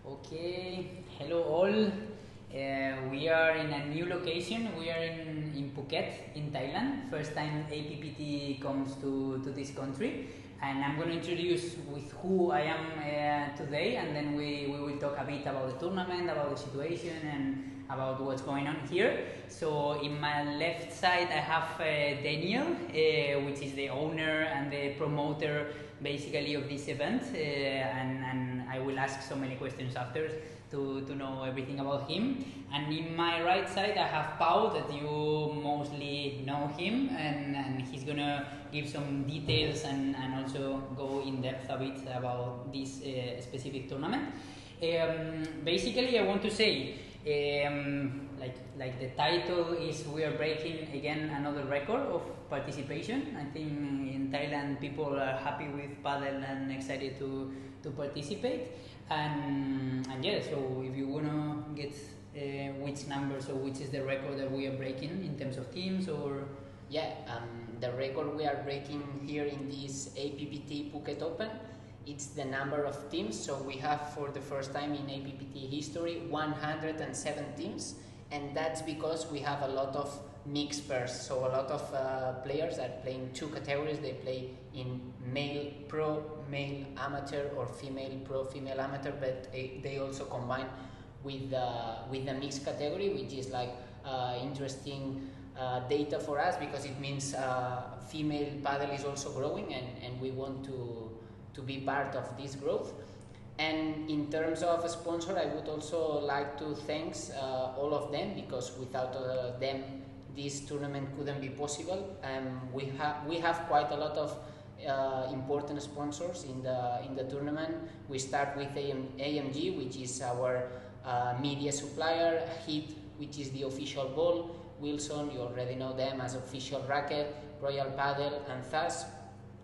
Okay, hello all. We are in a new location. We are in Phuket, in Thailand. First time APPT comes to this country, and I'm going to introduce with who I am today, and then we will talk a bit about the tournament, about the situation, and about what's going on here. So in my left side I have Daniel, which is the owner and the promoter basically of this event, and I will ask so many questions after to know everything about him. And in my right side I have Pau, that you mostly know him, and he's gonna give some details and also go in depth a bit about this specific tournament. Basically I want to say, like the title is, we are breaking again another record of participation. I think in Thailand people are happy with paddle and excited to participate, and yeah, so if you wanna get which numbers or which is the record that we are breaking in terms of teams, or the record we are breaking here in this APPT Phuket Open, it's the number of teams. So we have, for the first time in APPT history, 107 teams, and that's because we have a lot of mixed pairs. So a lot of players are playing two categories. They play in male pro, male amateur, or female pro, female amateur, but they also combine with the mixed category, which is like interesting data for us, because it means female paddle is also growing, and we want to be part of this growth. And in terms of a sponsor, I would also like to thank all of them, because without them this tournament couldn't be possible. We have quite a lot of important sponsors in the tournament. We start with AMG, which is our media supplier, HIT, which is the official ball, Wilson, you already know them as official racket, Royal Paddle, and thus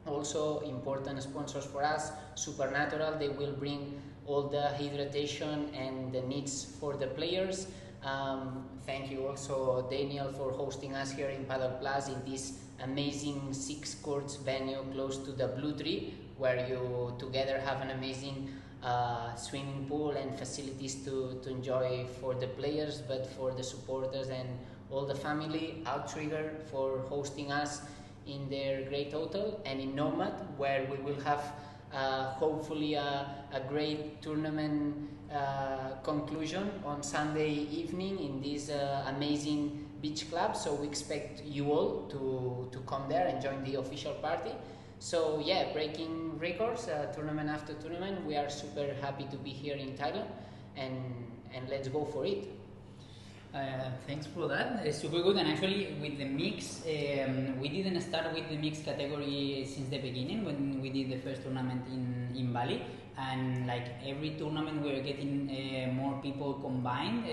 also important sponsors for us, Supernatural. They will bring all the hydration and the needs for the players. Thank you also, Daniel, for hosting us here in Paddle Plus in this amazing 6 courts venue close to the Blue Tree, where you together have an amazing swimming pool and facilities to enjoy for the players, but for the supporters and all the family. Outrigger for hosting us in their great hotel, and in Nomad, where we will have hopefully a great tournament conclusion on Sunday evening in this amazing beach club. So we expect you all to come there and join the official party. So yeah, breaking records tournament after tournament. We are super happy to be here in Thailand, and let's go for it. Thanks for that. It's super good. And actually, with the mix, we didn't start with the mixed category since the beginning when we did the first tournament in Bali. And like every tournament, we're getting more people combined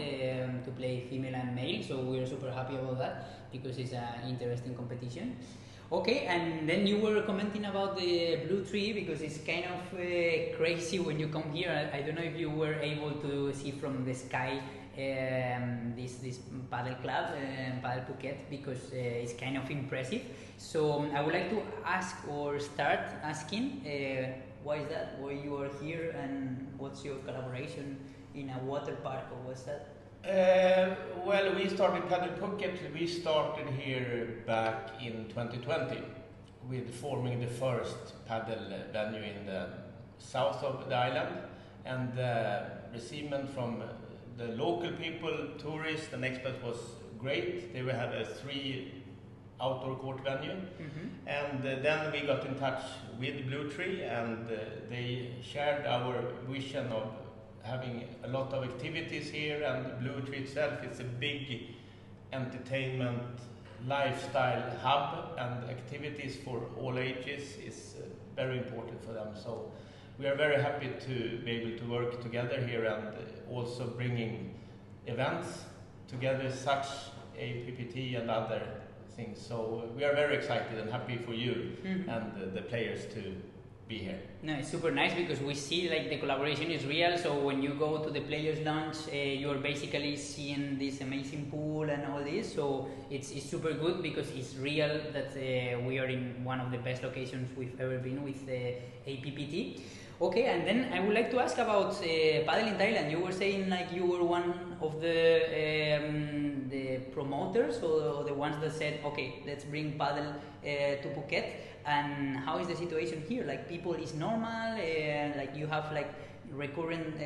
to play female and male. So we're super happy about that, because it's an interesting competition. Okay, and then you were commenting about the Blue Tree, because it's kind of crazy when you come here. I don't know if you were able to see from the sky this paddle club, Paddle Phuket, because it's kind of impressive. So I would like to ask, or start asking, why is that? Why you are here, and what's your collaboration in a water park, or what's that? Well, we started Paddle Phuket. We started here back in 2020 with forming the first paddle venue in the south of the island, and the receivement from the local people, tourists and experts was great. They had a 3 outdoor court venue, and then we got in touch with Blue Tree, and they shared our vision of having a lot of activities here. And Blue Tree itself is a big entertainment lifestyle hub, and activities for all ages is very important for them. So we are very happy to be able to work together here, and also bringing events together, such APPT and other things. So we are very excited and happy for you and the players to be here. No, it's super nice, because we see like the collaboration is real. So when you go to the players lounge, you're basically seeing this amazing pool and all this. So it's super good, because it's real that we are in one of the best locations we've ever been with APPT. Okay, and then I would like to ask about paddle in Thailand. You were saying like you were one of the promoters or the ones that said, okay, let's bring paddle to Phuket. And how is the situation here? Like people is normal, like you have like recurrent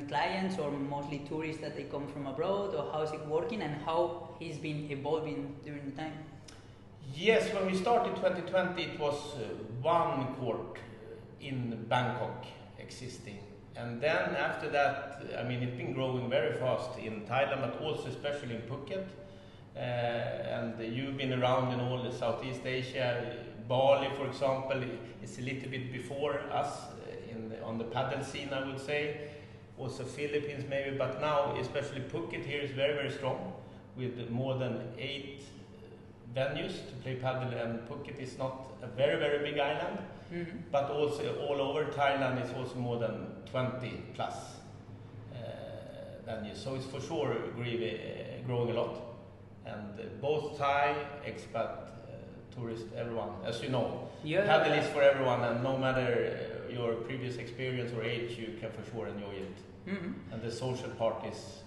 clients or mostly tourists that they come from abroad, or how is it working and how it's been evolving during the time? Yes, when we started 2020, it was one court in Bangkok existing. And then after that, I mean, it's been growing very fast in Thailand, but also especially in Phuket. And you've been around in all the Southeast Asia. Bali, for example, is a little bit before us on the paddle scene, I would say. Also Philippines maybe, but now especially Phuket here is very, very strong with more than 8 venues to play paddle, and Phuket is not a very, very big island, but also all over Thailand is also more than 20 plus venues. So it's for sure growing a lot. And both Thai, expat, tourist, everyone, as you know, paddle is for everyone, and no matter your previous experience or age, you can for sure enjoy it. And the social part is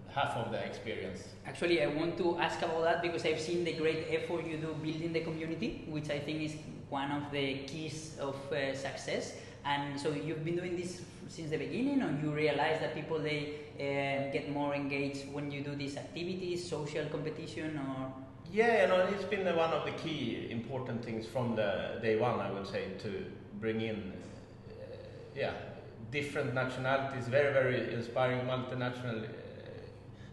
half of the experience. Actually, I want to ask about that because I've seen the great effort you do building the community, which I think is one of the keys of success. And so you've been doing this since the beginning, or you realize that people they get more engaged when you do these activities, social competition, or? Yeah, you know, it's been one of the key important things from the day one, I would say, to bring in, different nationalities, very, very inspiring multinational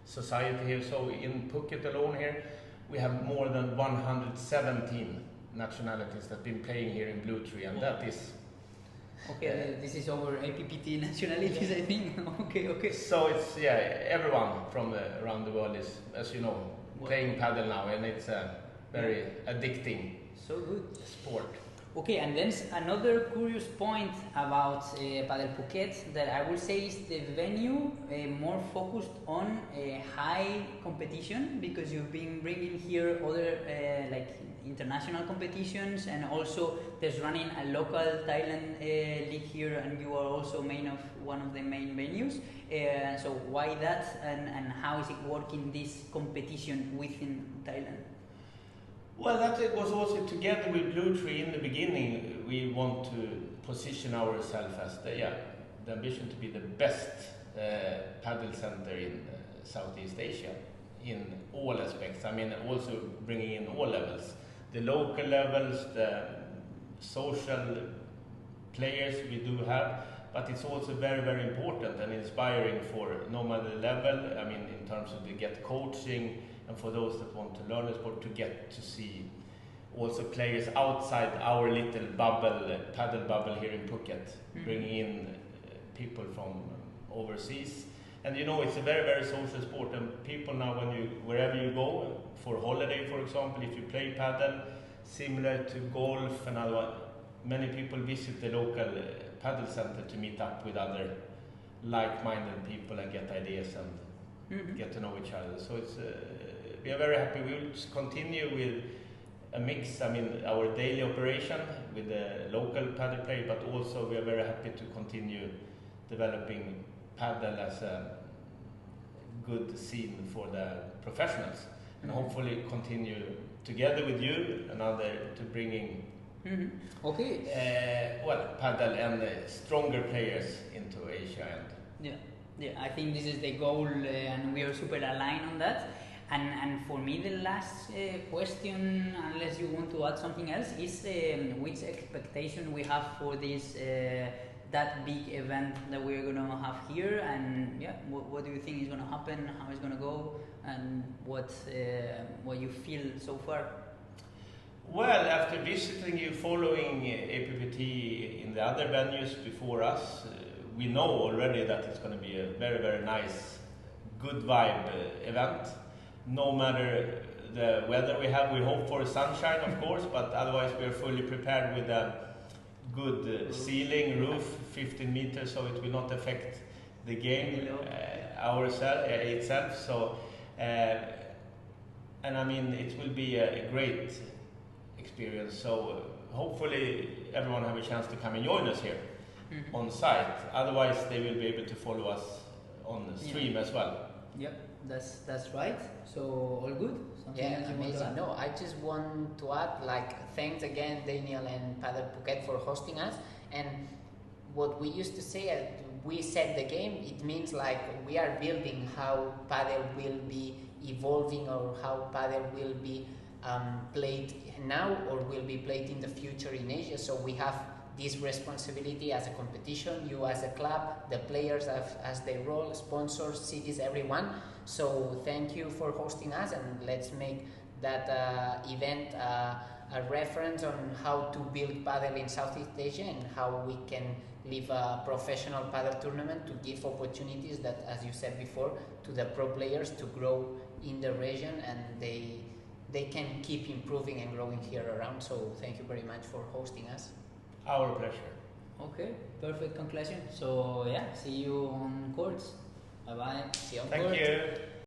society here. So in Phuket alone here, we have more than 117 nationalities that have been playing here in Blue Tree, and that is... Okay, this is over APPT nationalities, I think. Okay. So it's, everyone from around the world is, as you know, playing paddle now, and it's a very addicting sport. Okay, and then another curious point about Padel Phuket that I will say is the venue more focused on high competition, because you've been bringing here other like international competitions, and also there's running a local Thailand league here, and you are also one of the main venues. So why that, and how is it working this competition within Thailand? Well, that it was also together with Blue Tree in the beginning. We want to position ourselves as the ambition to be the best paddle center in Southeast Asia in all aspects. I mean, also bringing in all levels, the local levels, the social players we do have, but it's also very, very important and inspiring for no matter level. I mean, in terms of to get coaching, and for those that want to learn the sport, to get to see also players outside our little bubble, paddle bubble here in Phuket, bringing in people from overseas. And you know, it's a very, very social sport, and people now, wherever you go for holiday, for example, if you play paddle, similar to golf and other, many people visit the local paddle center to meet up with other like-minded people and get ideas and get to know each other. So it's we are very happy. We will continue with a mix. I mean, our daily operation with the local paddle player, but also we are very happy to continue developing paddle as a good scene for the professionals, and hopefully continue together with you and other to bringing paddle and stronger players into Asia. And I think this is the goal, and we are super aligned on that. And for me, the last question, unless you want to add something else, is which expectation we have for this that big event that we're going to have here, and what do you think is going to happen, how it's going to go, and what you feel so far? Well, after visiting you, following APPT in the other venues before us, we know already that it's going to be a very, very nice, good vibe event. No matter the weather we have, we hope for sunshine, of course, but otherwise we are fully prepared with a good ceiling, roof, 15 meters, so it will not affect the game itself. So, and I mean, it will be a great experience. So hopefully everyone have a chance to come and join us here. on site. Otherwise, they will be able to follow us on the stream as well. Yep, that's right. So all good. Something Yeah, else you want to amazing. add? No, I just want to add, thanks again, Daniel and Padel Phuket for hosting us. And what we used to say, we set the game, it means we are building how Padel will be evolving, or how Padel will be played now or will be played in the future in Asia. So we have this responsibility as a competition, you as a club, the players as their role, sponsors, cities, everyone. So thank you for hosting us, and let's make that event a reference on how to build padel in Southeast Asia, and how we can live a professional padel tournament to give opportunities that, as you said before, to the pro players to grow in the region, and they can keep improving and growing here around. So thank you very much for hosting us. Our pleasure. Okay, perfect conclusion. So yeah, see you on courts. Bye bye. See you on Thank court. you.